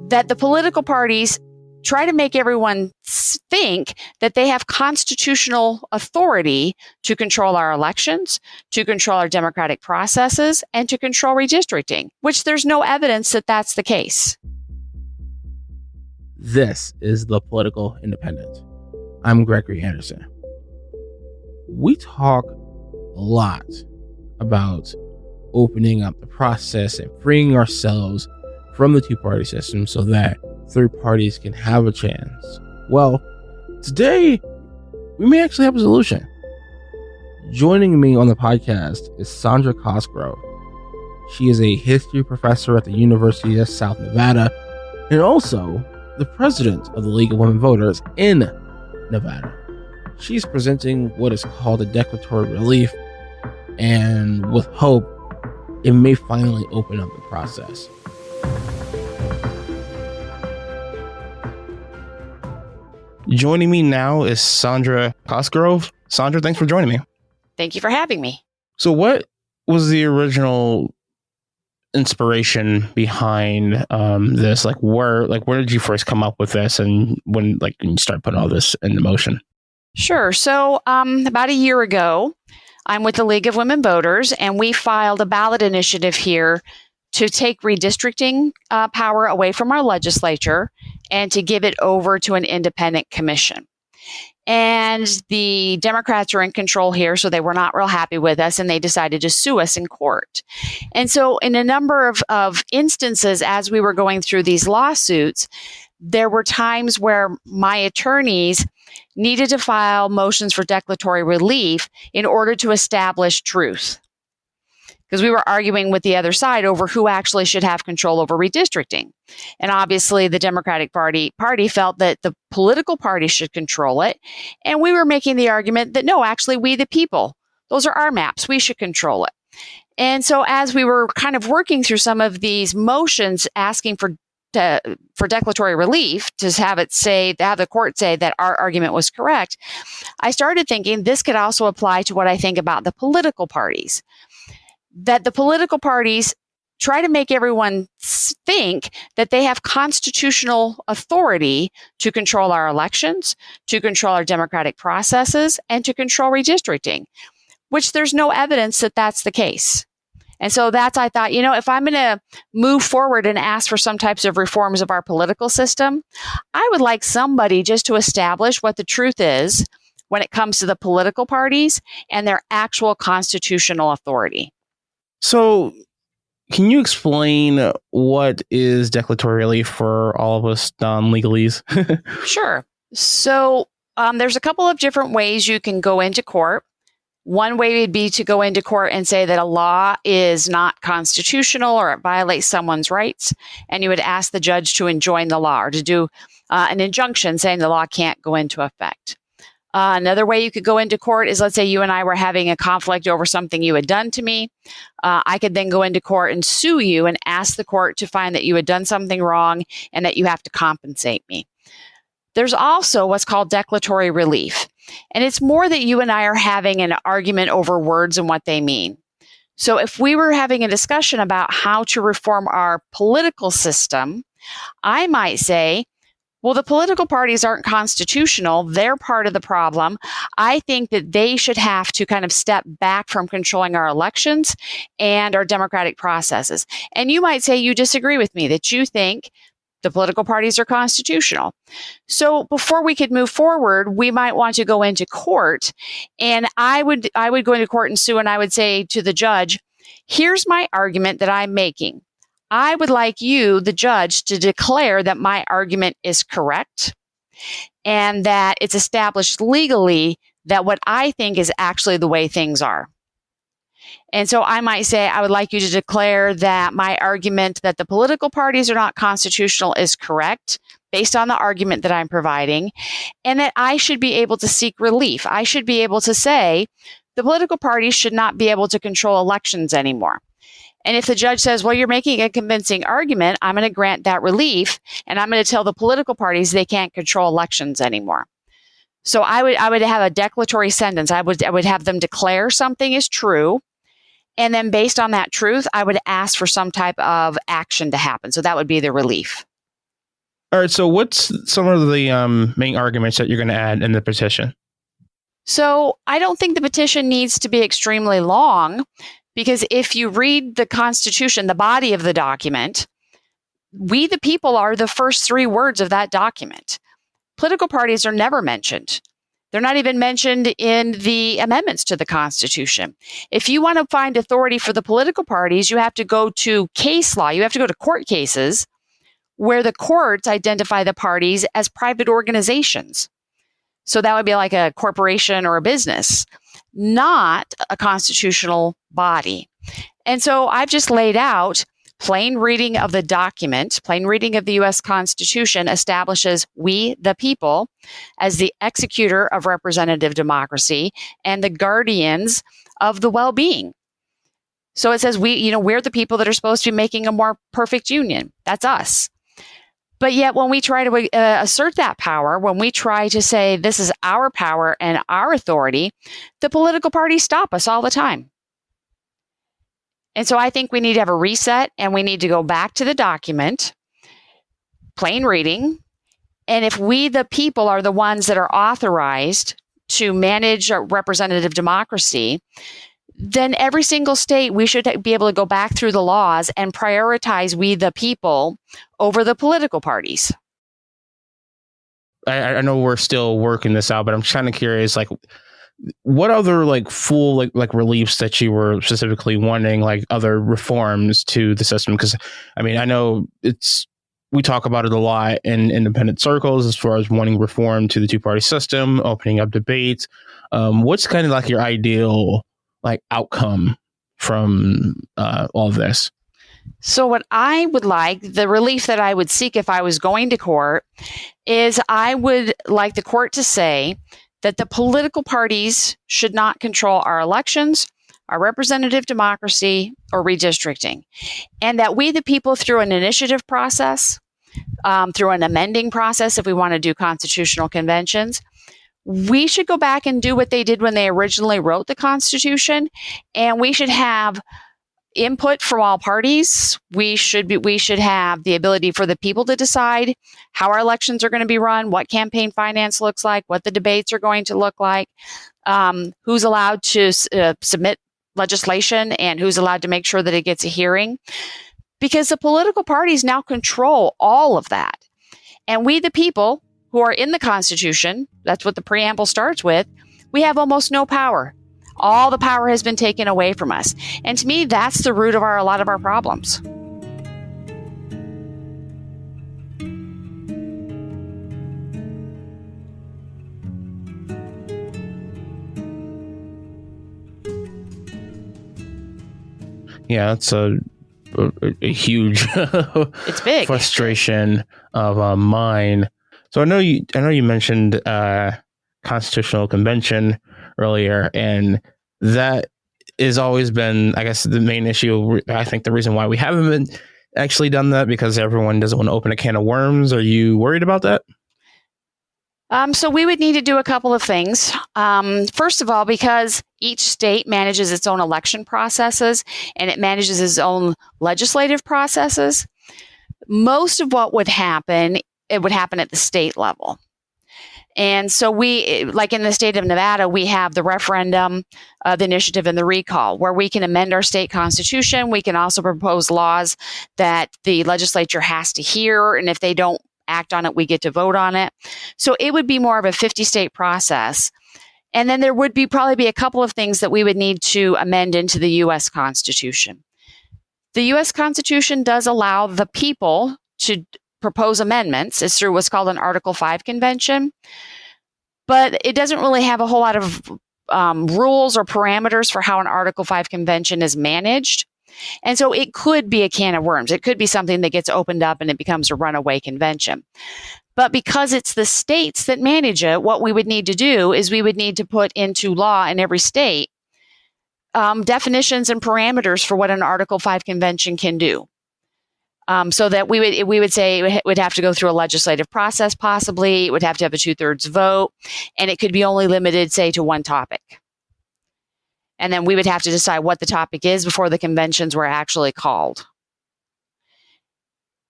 that the political parties try to make everyone think that they have constitutional authority to control our elections, to control our democratic processes, and to control redistricting, which there's no evidence that that's the case. This is The Political Independent. I'm Gregory Anderson. We talk a lot about opening up the process and freeing ourselves from the two-party system so that third parties can have a chance. Well, today we may actually have a solution. Joining me on the podcast is Sondra Cosgrove. She is a history professor at the University of South Nevada and also the president of the League of Women Voters in Nevada. She's presenting what is called a Declaratory Relief, and with hope, it may finally open up the process. Joining me now is Sondra Cosgrove. Sondra, thanks for joining me. Thank you for having me. So what was the original inspiration behind this? Where did you first come up with this, and when you start putting all this into motion? Sure. So about a year ago, I'm with the League of Women Voters, and we filed a ballot initiative here to take redistricting power away from our legislature and to give it over to an independent commission. And the Democrats are in control here, so they were not real happy with us, and they decided to sue us in court. And so in a number of instances, as we were going through these lawsuits, there were times where my attorneys needed to file motions for declaratory relief in order to establish truth, because we were arguing with the other side over who actually should have control over redistricting. And obviously the Democratic Party felt that the political party should control it. And we were making the argument that no, actually we the people, those are our maps, we should control it. And so as we were kind of working through some of these motions asking for declaratory relief, to have the court say that our argument was correct, I started thinking this could also apply to what I think about the political parties. That the political parties try to make everyone think that they have constitutional authority to control our elections, to control our democratic processes, and to control redistricting, which there's no evidence that that's the case. And so I thought, if I'm going to move forward and ask for some types of reforms of our political system, I would like somebody just to establish what the truth is when it comes to the political parties and their actual constitutional authority. So can you explain what is declaratory relief for all of us non-legalese? Sure. So there's a couple of different ways you can go into court. One way would be to go into court and say that a law is not constitutional or it violates someone's rights, and you would ask the judge to enjoin the law or to do an injunction saying the law can't go into effect. Another way you could go into court is, let's say you and I were having a conflict over something you had done to me. I could then go into court and sue you and ask the court to find that you had done something wrong and that you have to compensate me. There's also what's called declaratory relief. And it's more that you and I are having an argument over words and what they mean. So if we were having a discussion about how to reform our political system, I might say, well, the political parties aren't constitutional. They're part of the problem. I think that they should have to kind of step back from controlling our elections and our democratic processes. And you might say you disagree with me, that you think the political parties are constitutional. So before we could move forward, we might want to go into court, and I would go into court and sue, and I would say to the judge, here's my argument that I'm making. I would like you, the judge, to declare that my argument is correct and that it's established legally that what I think is actually the way things are. And so I might say, I would like you to declare that my argument that the political parties are not constitutional is correct based on the argument that I'm providing, and that I should be able to seek relief. I should be able to say the political parties should not be able to control elections anymore. And if the judge says, well, you're making a convincing argument, I'm going to grant that relief, and I'm going to tell the political parties they can't control elections anymore. So I would have a declaratory sentence. I would have them declare something is true. And then based on that truth, I would ask for some type of action to happen. So that would be the relief. All right. So what's some of the main arguments that you're going to add in the petition? So I don't think the petition needs to be extremely long, because if you read the Constitution, the body of the document, we the people are the first three words of that document. Political parties are never mentioned. They're not even mentioned in the amendments to the Constitution. If you want to find authority for the political parties, you have to go to case law. You have to go to court cases where the courts identify the parties as private organizations. So that would be like a corporation or a business, not a constitutional body. And so I've just laid out plain reading of the document, plain reading of the U.S. Constitution establishes we, the people, as the executor of representative democracy and the guardians of the well-being. So it says we're the people that are supposed to be making a more perfect union. That's us. But yet when we try to assert that power, when we try to say this is our power and our authority, the political parties stop us all the time. And so I think we need to have a reset, and we need to go back to the document, plain reading. And if we, the people, are the ones that are authorized to manage a representative democracy, then every single state, we should be able to go back through the laws and prioritize we, the people, over the political parties. I know we're still working this out, but I'm kind of curious, like, what other full reliefs that you were specifically wanting, like other reforms to the system? Because I mean, I know we talk about it a lot in independent circles as far as wanting reform to the two-party system, opening up debates. What's kind of like your ideal outcome from all of this? So what I would like, the relief that I would seek if I was going to court, is I would like the court to say that the political parties should not control our elections, our representative democracy, or redistricting. And that we, the people, through an initiative process, through an amending process, if we want to do constitutional conventions, we should go back and do what they did when they originally wrote the Constitution, and we should have input from all parties. We should have the ability for the people to decide how our elections are going to be run, what campaign finance looks like, what the debates are going to look like, who's allowed to submit legislation, and who's allowed to make sure that it gets a hearing. Because the political parties now control all of that. And we, the people, who are in the Constitution, that's what the preamble starts with, we have almost no power. All the power has been taken away from us. And to me, that's the root of a lot of our problems. Yeah, it's a huge it's big frustration of mine. So I know you mentioned constitutional convention earlier, and that has always been, I guess, the main issue. I think the reason why we haven't been actually done that because everyone doesn't want to open a can of worms. Are you worried about that? So we would need to do a couple of things. First of all, because each state manages its own election processes and it manages its own legislative processes, most of what would happen, it would happen at the state level. And so we, like in the state of Nevada, we have the referendum, the initiative, and the recall, where we can amend our state constitution. We can also propose laws that the legislature has to hear, and if they don't act on it, we get to vote on it. So it would be more of a 50-state process. And then there would probably be a couple of things that we would need to amend into the U.S. Constitution. The U.S. Constitution does allow the people to propose amendments. It's through what's called an Article 5 convention. But it doesn't really have a whole lot of rules or parameters for how an Article 5 convention is managed. And so it could be a can of worms. It could be something that gets opened up and it becomes a runaway convention. But because it's the states that manage it, what we would need to do is we would need to put into law in every state definitions and parameters for what an Article 5 convention can do. So that we would say it would have to go through a legislative process, possibly. It would have to have a 2/3 vote, and it could be only limited, say, to one topic. And then we would have to decide what the topic is before the conventions were actually called.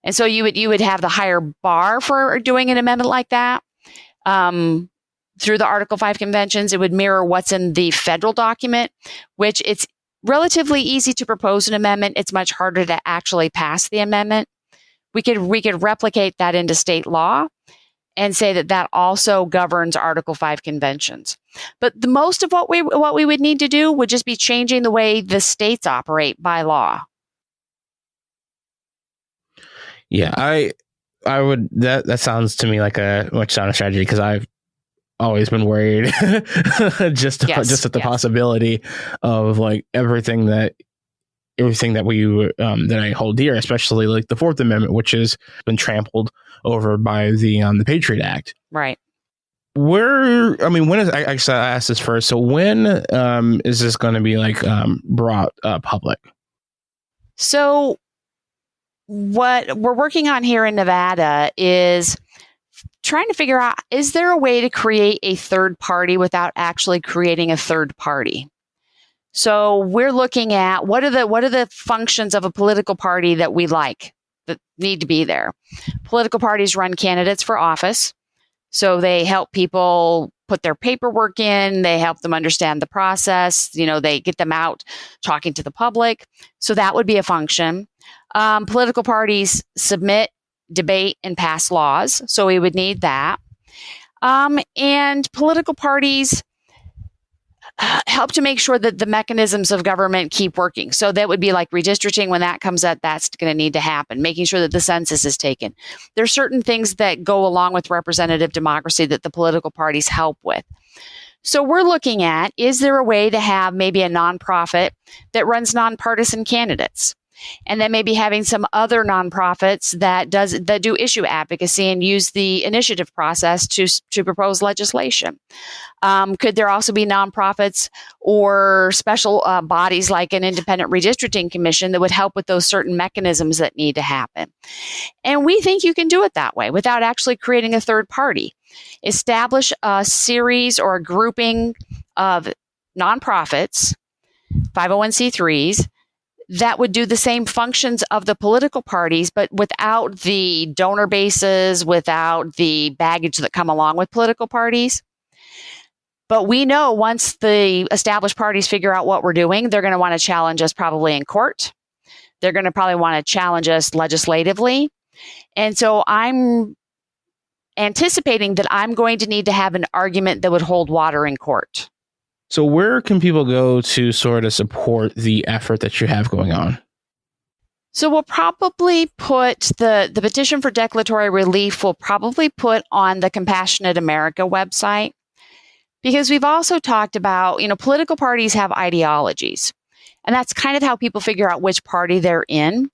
And so you would have the higher bar for doing an amendment like that. Through the Article 5 conventions, it would mirror what's in the federal document, which it's relatively easy to propose an amendment. It's much harder to actually pass the amendment. We could replicate that into state law and say that that also governs Article 5 conventions. But the most of what we would need to do would just be changing the way the states operate by law. Yeah, I would, that sounds to me like a much sounder strategy, because I've always been worried just at the possibility of like everything that we that I hold dear, especially like the Fourth Amendment, which has been trampled over by the Patriot Act. Right. When is, I asked this first. So when is this going to be like brought public? So what we're working on here in Nevada is trying to figure out, is there a way to create a third party without actually creating a third party? So we're looking at what are the functions of a political party that we like, that need to be there. Political parties run candidates for office. So they help people put their paperwork in, they help them understand the process, they get them out talking to the public. So that would be a function. Political parties submit, debate, and pass laws. So we would need that. And political parties help to make sure that the mechanisms of government keep working. So that would be like redistricting. When that comes up, that's going to need to happen. Making sure that the census is taken. There's certain things that go along with representative democracy that the political parties help with. So we're looking at, is there a way to have maybe a nonprofit that runs nonpartisan candidates? And then maybe having some other nonprofits that do issue advocacy and use the initiative process to propose legislation. Could there also be nonprofits or special bodies like an independent redistricting commission that would help with those certain mechanisms that need to happen? And we think you can do it that way without actually creating a third party. Establish a series or a grouping of nonprofits, 501c3s, that would do the same functions of the political parties, but without the donor bases, without the baggage that come along with political parties. But we know once the established parties figure out what we're doing, they're going to want to challenge us probably in court. They're going to probably want to challenge us legislatively. And so I'm anticipating that I'm going to need to have an argument that would hold water in court. So where can people go to sort of support the effort that you have going on? So we'll probably put the petition for declaratory relief, we'll probably put on the Compassionate America website, because we've also talked about, political parties have ideologies, and that's kind of how people figure out which party they're in.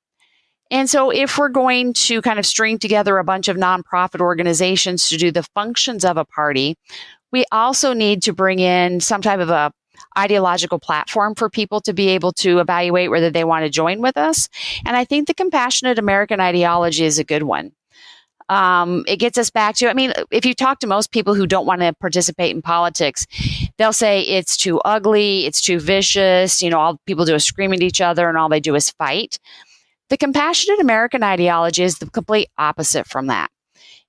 And so if we're going to kind of string together a bunch of nonprofit organizations to do the functions of a party, we also need to bring in some type of a ideological platform for people to be able to evaluate whether they want to join with us. And I think the Compassionate American ideology is a good one. It gets us back to, if you talk to most people who don't want to participate in politics, they'll say it's too ugly, it's too vicious, all people do is scream at each other and all they do is fight. The Compassionate American ideology is the complete opposite from that.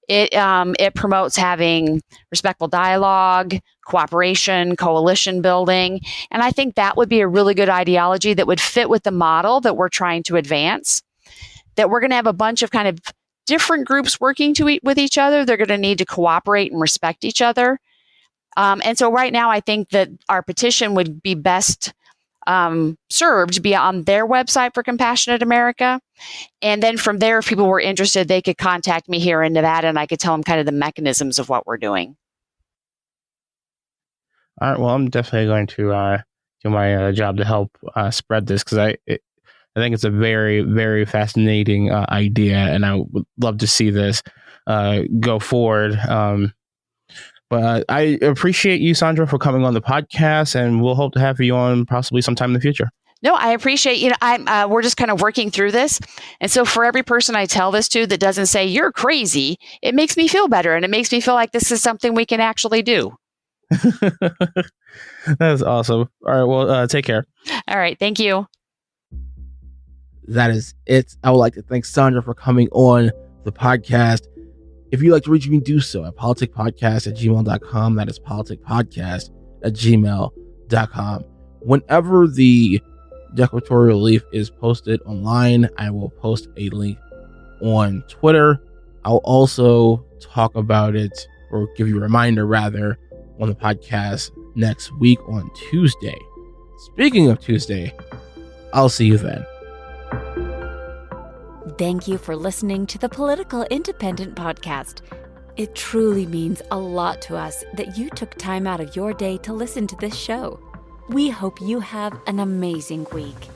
It promotes having respectful dialogue, cooperation, coalition building. And I think that would be a really good ideology that would fit with the model that we're trying to advance, that we're going to have a bunch of kind of different groups working with each other. They're going to need to cooperate and respect each other. And so right now, I think that our petition would be best served to be on their website for Compassionate America. And then from there, if people were interested, they could contact me here in Nevada and I could tell them kind of the mechanisms of what we're doing. All right. Well, I'm definitely going to do my job to help spread this, because I think it's a very, very fascinating idea, and I would love to see this go forward. But I appreciate you, Sondra, for coming on the podcast, and we'll hope to have you on possibly sometime in the future. No, I appreciate, we're just kind of working through this. And so for every person I tell this to that doesn't say, you're crazy, it makes me feel better. And it makes me feel like this is something we can actually do. That's awesome. All right. Well, take care. All right. Thank you. that is it. I would like to thank Sondra for coming on the podcast. If you'd like to reach me, do so at politicpodcast@gmail.com. That is politicpodcast@gmail.com. Whenever the Declaratory Relief is posted online, I will post a link on Twitter. I'll also talk about it, or give you a reminder rather, on the podcast next week on Tuesday. Speaking of Tuesday, I'll see you then. Thank you for listening to the Political Independent Podcast. It truly means a lot to us that you took time out of your day to listen to this show. We hope you have an amazing week.